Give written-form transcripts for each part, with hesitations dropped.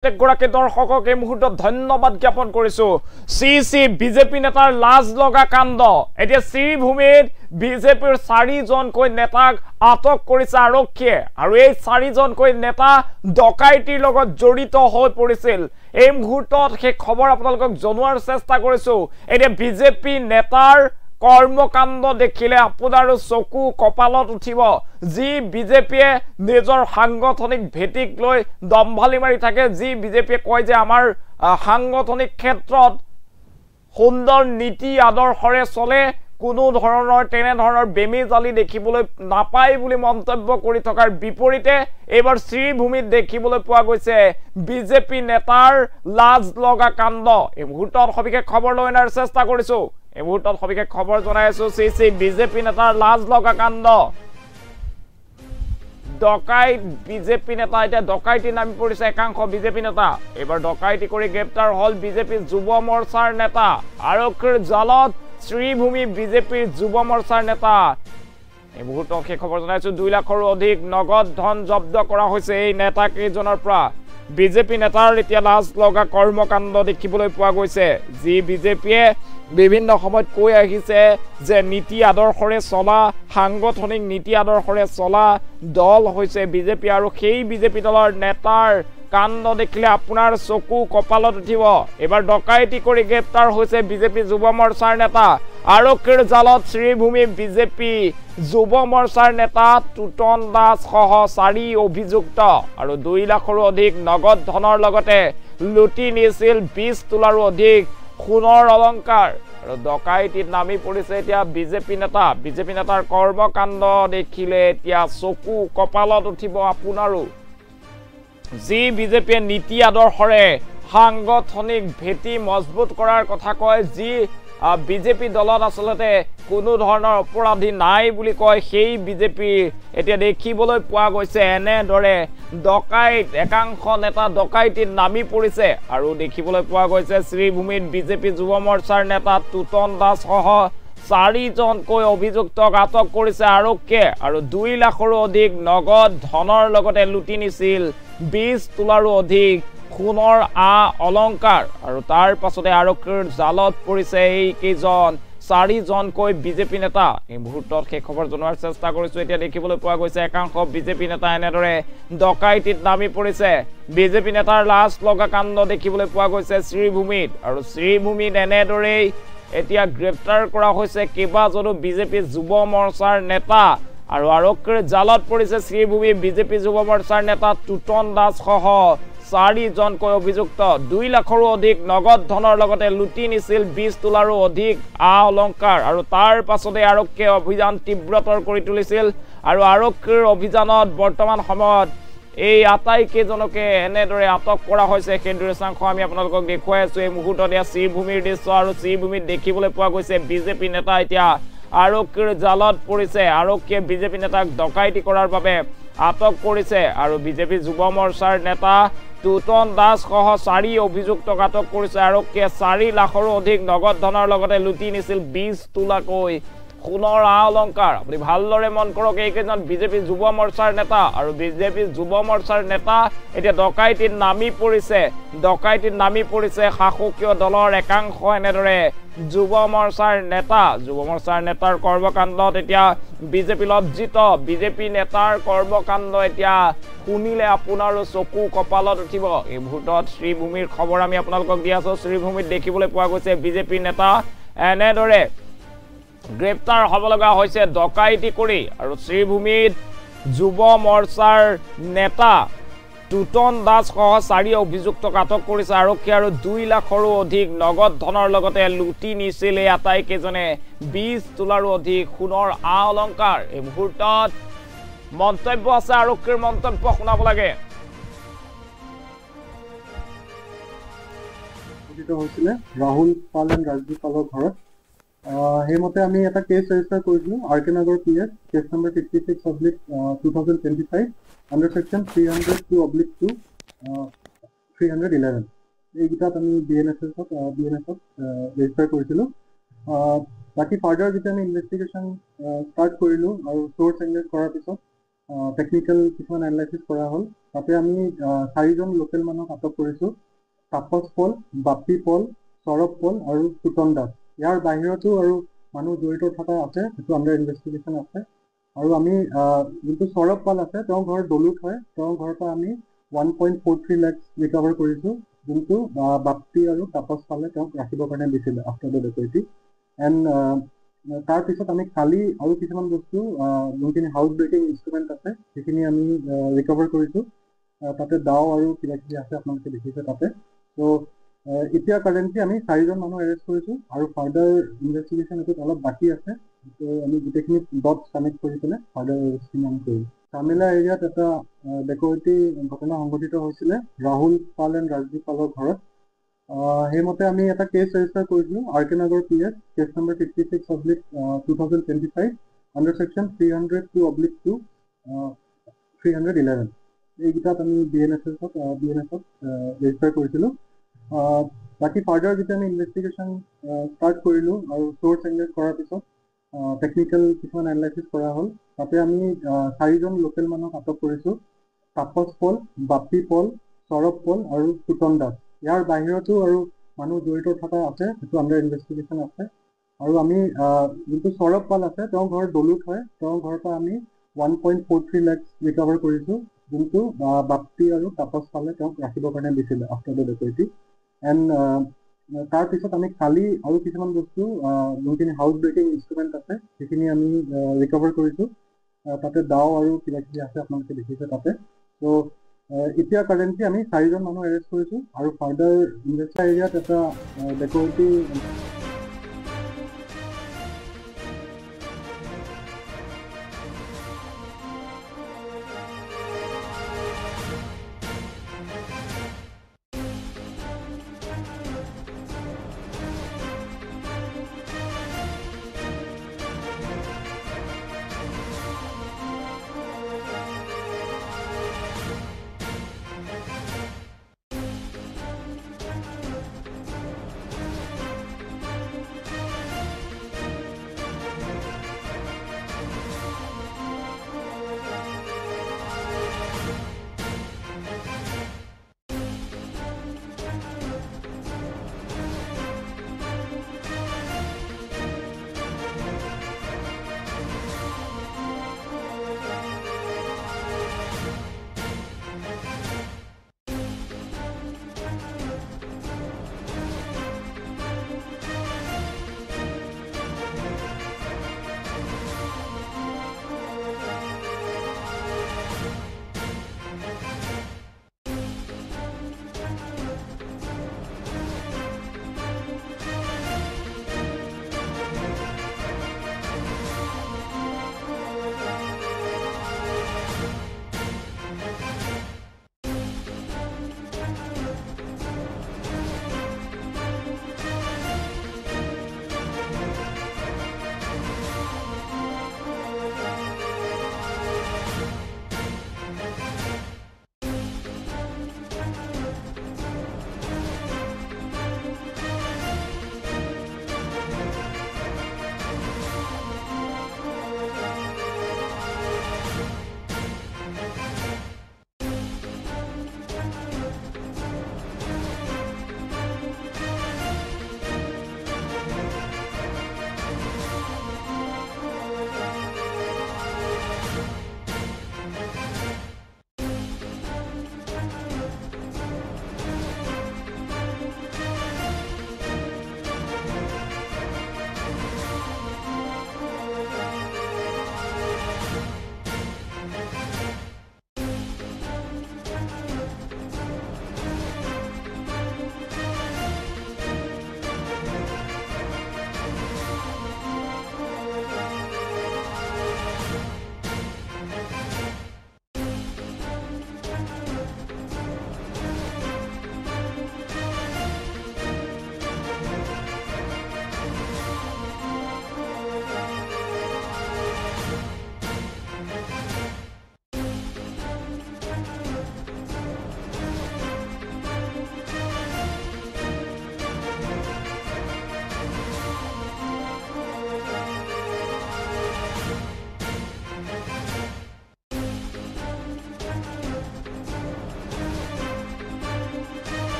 গৰাকী দৰ্শকক এই মুহূৰ্তত ধন্যবাদ জ্ঞাপন কৰিছো চি বিজেপি নেতাৰ লাজ লগা কাণ্ড এতিয়া শ্ৰীভূমিত বিজেপিৰ 4জনকৈ নেতাক আটক কৰিছে আৰক্ষীয়ে আৰু এই 4জনকৈ নেতা ডকাইতিৰ লগত জড়িত হৈ পৰিছিল এই মুহূৰ্তত সেই খবৰ আপোনালোকক জনোৱাৰ চেষ্টা কৰিছো এতিয়া বিজেপি নেতাৰ কৰ্মকাণ্ড দেখিলে আপোনাৰো চকু কপালত উঠিব যি বিজেপিয়ে নিজৰ সাংগঠনিক ভেটিক লৈ দম্ভালি মাৰি থাকে যি বিজেপিয়ে কয় যে আমাৰ সাংগঠনিক ক্ষেত্ৰত সুন্দৰ নীতি আদৰ্শৰে চলে কোনো ধৰণৰ তেনে ধৰণৰ বেমেজালি দেখিবলৈ নাপায় বুলি মন্তব্য কৰি থকাৰ বিপৰীতে এবাৰ শ্ৰীভূমিত দেখিবলৈ পোৱা গৈছে বিজেপি নেতাৰ লাজ লগা কাণ্ড এই মুহূৰ্তত সবিশেষ খবৰ লৈ অনাৰ চেষ্টা কৰিছো এই মুহূৰ্তত সবিশেষ খবৰ জনাই আছো চি বিজেপি নেতাৰ লাজ লগা কাণ্ড ডকাইত বিজেপি নেতা এতিয়া ডকাইতি নামি পৰিছে একাংশ বিজেপি নেতা এবাৰ ডকাইতি কৰি গ্ৰেপ্তাৰ হল বিজেপি যুৱ মৰ্চাৰ নেতা আৰক্ষীৰ জালত শ্ৰীভূমি বিজেপিৰ যুৱ মৰ্চাৰ নেতা এই মুহূৰ্তত সেই খবৰ জনাইছো 2 লাখৰো অধিক নগদ ধন জব্দ কৰা হৈছে এই নেতা কেইজনৰ পৰা বিজেপি নেতাৰ এতিয়া লাজ লগা কৰ্মকাণ্ড দেখিবলৈ পোৱা গৈছে যি বিজেপিয়ে বিভিন্ন সময়ত কৈ আহিছে যে নীতি আদৰ্শৰে চলা সাংগঠনিক নীতি আদৰ্শৰে চলা দল হৈছে বিজেপি আৰু সেই বিজেপি দলৰ নেতাৰ কাণ্ড দেখিলে আপোনাৰ চকু কপালত উঠিব এবাৰ ডকাইতি কৰি গ্ৰেপ্তাৰ হৈছে বিজেপি যুৱ মৰ্চাৰ নেতা আৰক্ষীৰ জালত শ্ৰীভূমি বিজেপি যুৱ মৰ্চাৰ নেতা টুটন দাস সহ 4 অভিযুক্ত আৰু 2 লাখৰো অধিক নগদ ধনৰ লগতে লুটি নিছিল 20 তোলাৰো অধিক সোণৰ অলংকাৰ আৰু ডকাইতিত নামি পৰিছে এতিয়া বিজেপি নেতাৰ কৰ্মকাণ্ড দেখিলে এতিয়া চকু কপালত উঠিব আপোনাৰো যি বিজেপিয়ে নীতি আদৰ্শৰে সাংগঠনিক ভেটি মজবুত কৰাৰ কথা কয় যি বিজেপি দলত আসলতে কোনো ধৰণৰ অপৰাধী নাই বুলি কয় সেই বিজেপি এতিয়া দেখিবলৈ পোৱা গৈছে এনেদৰে ডকাইত একাংশ নেতা ডকাইতিত নামি পৰিছে আৰু দেখিবলৈ পোৱা গৈছে শ্ৰীভূমিত বিজেপি যুৱ মৰ্চাৰ নেতা টুটন দাস সহ 4জনকৈ অভিযুক্তক আটক কৰিছে আৰক্ষীয়ে আৰু 2 লাখৰো অধিক নগদ ধনৰ লগতে লুটি নিছিল 20 তোলাৰো অধিক সোণৰ অলংকাৰ আৰু তাৰ পাছতে আৰক্ষীৰ জালত পৰিছে এই কেইজন 4জনকৈ বিজেপি নেতা এই মুহূৰ্তত সেই খবৰ জনোৱাৰ চেষ্টা কৰিছো এতিয়া দেখিবলৈ পোৱা গৈছে একাংশ বিজেপি নেতা এনেদৰে ডকাইতিত নামি পৰিছে বিজেপি নেতাৰ লাজ লগা কাণ্ড দেখিবলৈ পোৱা গৈছে শ্ৰীভূমিত আৰু শ্ৰীভূমিত এনেদৰেই এতিয়া গ্ৰেপ্তাৰ কৰা হৈছে কেইবাজনো বিজেপি যুৱ মৰ্চাৰ নেতা আৰু আৰক্ষীৰ জালত পৰিছে শ্ৰীভূমি বিজেপি যুৱ মৰ্চাৰ নেতা টুটন দাস সহ 4জনকৈ অভিযুক্ত 2 লাখৰো অধিক নগদ ধনৰ লগতে লুটি নিছিল 20 তোলাৰো অধিক অলংকাৰ আৰু তাৰ পাছতে আৰক্ষীয়ে অভিযান তীব্ৰতৰ কৰি তুলিছিল আৰু আৰক্ষীৰ অভিযানত বৰ্তমান সময়ত এই আটাইকেইজনকে এনেদৰে আটক কৰা হৈছে সেই দৃশ্যাংশ আমি আপোনালোকক দেখুৱাই আছো এই মুহূৰ্তত শ্ৰীভূমিৰ দৃশ্য আৰু শ্ৰীভূমিত দেখিবলৈ পোৱা গৈছে বিজেপি নেতা এতিয়া আৰক্ষীৰ জালত পৰিছে আৰক্ষীয়ে বিজেপি নেতাক ডকাইতি কৰাৰ বাবে আটক কৰিছে আৰু বিজেপি যুৱ মৰ্চাৰ নেতা টুটন দাস সহ 4 অভিযুক্তক আটক কৰিছে আৰক্ষীয়ে 4 লাখৰো অধিক নগদ ধনৰ লগতে লুটি নিছিল 20 তোলাকৈ সোণৰ অলংকাৰ আপুনি ভালদৰে মন কৰক এইকেইজন বিজেপি যুৱ মৰ্চাৰ নেতা আৰু বিজেপি যুৱ মৰ্চাৰ নেতা এতিয়া ডকাইতিত নামি পৰিছে শাসকীয় দলৰ একাংশ এনেদৰে যুৱ মৰ্চাৰ নেতাৰ কৰ্মকাণ্ডত এতিয়া বিজেপি লজ্জিত বিজেপি নেতাৰ কৰ্মকাণ্ড এতিয়া শুনিলে আপোনাৰো চকু কপালত উঠিব এই মুহূৰ্তত শ্ৰীভূমিৰ খবৰ আমি আপোনালোকক দি আছো শ্ৰীভূমিত দেখিবলৈ পোৱা গৈছে বিজেপি নেতা এনেদৰে গ্ৰেপ্তাৰ হ'ব লগা হৈছে ডকাইতি কৰি আৰু শ্ৰীভূমিত যুৱ মৰ্চাৰ নেতা টুটন দাস সহ 4 অভিযুক্তক আটক কৰিছে আৰক্ষী আৰু 2 লাখৰো অধিক নগদ ধনৰ লগতে লুটি নিছিল এই আটাইকেইজনে 20 তোলাৰো অধিক সোণৰ অলংকাৰ এই মুহূৰ্তত মন্তব্য আছে আৰক্ষীৰ মন্তব্য শুনাব লাগে ৰাহুল পাল এণ্ড ৰাজদীপ পালৰ ঘৰত সেইমতে আমি এটা কেছ ৰেজিষ্টাৰ কৰিছিলোঁ RK. Nagar PS case number 56/2025 under section 302/2 311 এইকেইটাত আমি BNSত ৰেজিষ্টাৰ কৰিছিলোঁ বাকী ফাৰ্ডাৰ যেতিয়া আমি ইনভেষ্টিগেশ্যন ষ্টাৰ্ট কৰিলোঁ আৰু চ'ৰ্চ এংগেজ কৰাৰ পিছত টেকনিকেল কিছুমান এনালাইচিছ কৰা হ'ল। তাতে আমি 4জন লোকেল মানুহক আটক কৰিছোঁ। তাপস পল, বাপি পল, সৌৰভ পল আৰু সুতন দাস। ইয়াৰ বাহিৰতো আৰু মানুহ জড়িত থকা আছে, সেইটো আণ্ডাৰ ইনভেষ্টিগেশ্যন আছে। আৰু আমি যোনটো সৌৰভ পাল আছে, তেওঁৰ ঘৰ দলুত হয়। তেওঁৰ ঘৰৰ পৰা আমি 1.43 লাখ ৰিকভাৰ কৰিছোঁ, যোনটো বাপ্তি আৰু তাপস পালে তেওঁক ৰাখিবৰ কাৰণে দিছিলে আফটাৰ দ্য ডেকইটি। এণ্ড তাৰপিছত আমি কালি আৰু কিছুমান বস্তু যোনখিনি হাউচ ব্ৰেকিং ইনষ্ট্ৰুমেণ্ট আছে সেইখিনি আমি ৰিকভাৰ কৰিছোঁ। তাতে দাও আৰু কিবা কিবি আছে, আপোনালোকে দেখিছে তাতে। ত' এতিয়া কাৰেণ্টলি আমি 4জন মানুহ এৰেষ্ট কৰিছোঁ আৰু ফাৰ্ডাৰ ইনভেষ্টিগেশ্যন এইটোত অলপ বাকী আছে। ত' আমি গোটেইখিনি ডটছ কানেক্ট কৰি পেলাই ফাৰ্ডাৰ এৰেষ্টখিনি আমি কৰিম। চামিলা এৰিয়াত এটা ডেকইটি ঘটনা সংঘটিত হৈছিলে ৰাহুল পাল এণ্ড ৰাজদীপ পালৰ ঘৰত। সেইমতে আমি এটা কেছ ৰেজিষ্টাৰ কৰিছিলোঁ RK Nagar PS, case number 56/2025 under section 302/2 311। এইকেইটাত আমি BNSত ৰেজিষ্টাৰ কৰিছিলোঁ। বাকী ফাৰ্ডাৰ যেতিয়া আমি ইনভেষ্টিগেশ্যন ষ্টাৰ্ট কৰিলোঁ আৰু চ'ৰ্চ এনালাইজ কৰাৰ পিছত টেকনিকেল কিছুমান এনালাইচিছ কৰা হ'ল। তাতে আমি 4জন লোকেল মানুহক আটক কৰিছোঁ। তাপস পল, বাপি পল, সৌৰভ পল আৰু সুতন দাস। ইয়াৰ বাহিৰতো আৰু মানুহ জড়িত থকা আছে, সেইটো আণ্ডাৰ ইনভেষ্টিগেশ্যন আছে। আৰু আমি যোনটো সৌৰভ পাল আছে, তেওঁৰ ঘৰ দলুত হয়। তেওঁৰ ঘৰৰ পৰা আমি 1.43 লাখ ৰিকভাৰ কৰিছোঁ, যোনটো বাপ্তি আৰু তাপস পালে তেওঁক ৰাখিবৰ কাৰণে দিছিলে আফটাৰ দ্য ডেকইটি। এণ্ড তাৰপিছত আমি কালি আৰু কিছুমান বস্তু যোনখিনি হাউচ ব্ৰেকিং ইনষ্ট্ৰুমেণ্ট আছে সেইখিনি আমি ৰিকভাৰ কৰিছোঁ। তাতে দাও আৰু কিবা কিবি আছে, আপোনালোকে দেখিছে তাতে। ত' এতিয়া কাৰেণ্টলি আমি 4জন মানুহ এৰেষ্ট কৰিছোঁ আৰু ফাৰ্ডাৰ ইনভেষ্টিগেশ্যন এৰিয়াত এটা ডেকইটি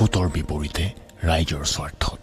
ভোটৰ বিপৰীতে ৰাইজৰ স্বাৰ্থ